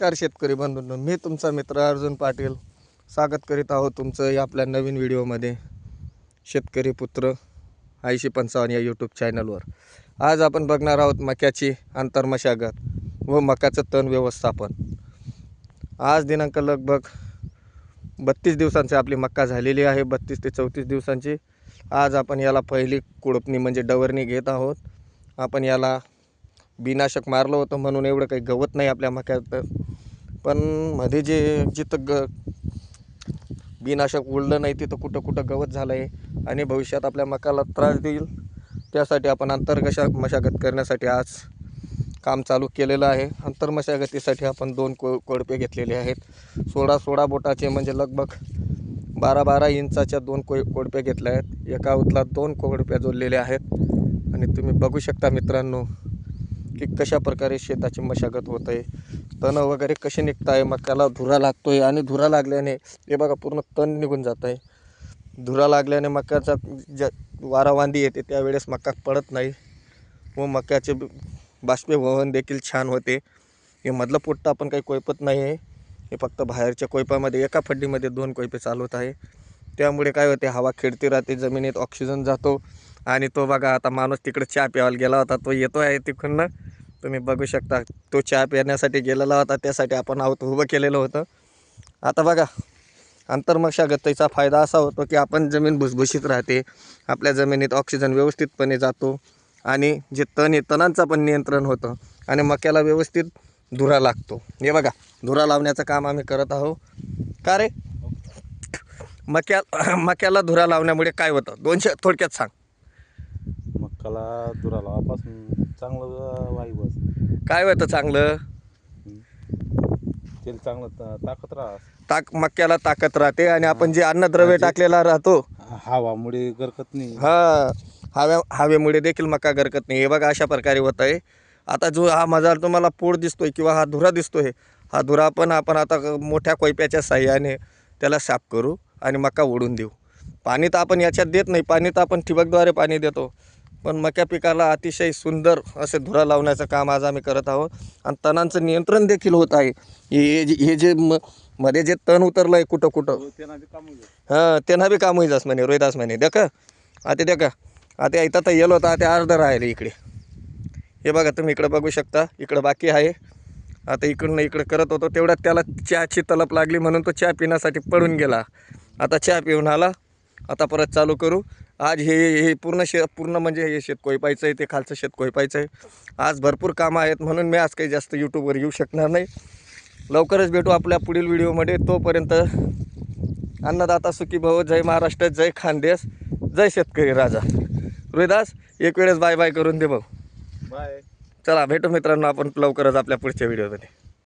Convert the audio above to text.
नमस्कार शेतकरी बंधूंनो, मी तुमचा मित्र अर्जुन पाटील स्वागत करीत आहोत तुमचं या आपल्या नवीन व्हिडिओमध्ये शेतकरी पुत्र 8055 या यूट्यूब चॅनलवर। आज आपण बघणार आहोत मक्याची आंतरमशागत व मकाचं तण व्यवस्थापन। आज दिनांक लगभग 32 दिवसांची आपली मक्का झालेली आहे, 32 ते 34 दिवसांची। आज आपण याला पहिली कुडपणी म्हणजे डवरणी घेत आहोत। आपण याला बिनाशक मारलं होतं म्हणून एवढं काही गवत नाही आपल्या मक्यात, पण मध्ये जिथं बिनाशक उडलं नाही तिथं कुठं कुठं गवत झालं आहे आणि भविष्यात आपल्या मकाला त्रास देईल, त्यासाठी आपण मशागत करण्यासाठी आज काम चालू केलेलं आहे। मशागतीसाठी आपण 2 कोडपे घेतलेले आहेत, 16 बोटाचे म्हणजे लगभग 12 इंचाच्या 2 कोडपे घेतले आहेत। एका उतलात 2 कोडप्या जोडलेले आहेत आणि तुम्ही बघू शकता मित्रांनो की कशा प्रकारे शेताची मशागत होत आहे, तण वगैरे कसे निघत आहे, मकाला धुरा लागतोय आणि धुरा लागल्याने हे बघा पूर्ण तण निघून जात आहे। धुरा लागल्याने मकाचा वारावांदी येते, त्यावेळेस मका पडत नाही व मक्याचे बाष्पीभवन देखील छान होते। हे मधलं पोट्ट आपण काही कोयपत नाही आहे, हे फक्त बाहेरच्या कोयपामध्ये एका फड्डीमध्ये 2 कोयपे चालवत आहे। त्यामुळे काय होते, हवा खेळती राहते, जमिनीत ऑक्सिजन जातो आणि तो बघा आता माणूस तिकडे चहा प्यायला गेला होता, तो येतो आहे तिकडनं, तुम्ही बघू शकता। तो चहा पिण्यासाठी गेलेला होता, त्यासाठी आपण उभं केलेलं होतं। आता बघा आंतरमशागतीचा फायदा असा होतो की आपण जमीन भुसभुशीत राहते, आपल्या जमिनीत ऑक्सिजन व्यवस्थितपणे जातो आणि जे तण आहे तणांचं पण नियंत्रण होतं आणि मक्याला व्यवस्थित धुरा लागतो। हे बघा धुरा लावण्याचं काम आम्ही करत आहोत। का रे मक्याला धुरा लावण्यामुळे काय होतं, 200 थोडक्यात सांग। मक्काला धुरा लावापासून चांगलं वायू बस काय होतं चांगलं, तेल चांगलं ताकद मक्याला ताकद राहते आणि आपण जे अन्नद्रव्य टाकलेला राहतो हवामुळे गरकत नाही। हवेमुळे देखील मका गरकत नाही। हे बघा अशा प्रकारे होत आहे। आता जो हा माझा तुम्हाला पोळ दिसतोय किंवा हा धुरा दिसतोय, हा धुरा पण आपण आता मोठ्या कोयप्याच्या साह्याने त्याला साफ करू आणि मका ओढून देऊ। पाणी तर आपण याच्यात देत नाही, पाणी तर आपण ठिबकद्वारे पाणी देतो, पण मक्या पिकाला अतिशय सुंदर असे धुरा लावण्याचं काम आज आम्ही करत आहोत आणि तणांचं नियंत्रण देखील होत आहे। हे जे मध्ये जे तण उतरलं आहे कुठं कुठं, त्यांना बी काम होईजास म्हणे रोहिदास म्हणे। देखा आता इथं तर येलो होता, आता अर्ध राहिले इकडे। हे बघा तुम्ही इकडे बघू शकता, इकडं बाकी आहे। आता इकडनं इकडे करत होतो, तेवढ्यात त्याला चहाची तलप लागली म्हणून तो चहा पिण्यासाठी पळून गेला। आता चहा पिऊन आला, आता परत चालू करू। आज हे पूर्ण म्हणजे हे शेत कोयपायचं आहे, ते खालचं शेत कोयपायचं आहे। आज भरपूर कामं आहेत म्हणून मी आज काही जास्त यूट्यूबवर येऊ शकणार नाही। लवकरच भेटू आपल्या पुढील व्हिडिओमध्ये। तोपर्यंत अन्नदाता सुखी भव, जय महाराष्ट्र, जय खानदेश, जय शेतकरी राजा। रोहिदास एक वेळेस बाय बाय करून दे भाऊ। बाय। चला भेटू मित्रांनो आपण लवकरच आपल्या पुढच्या व्हिडिओमध्ये।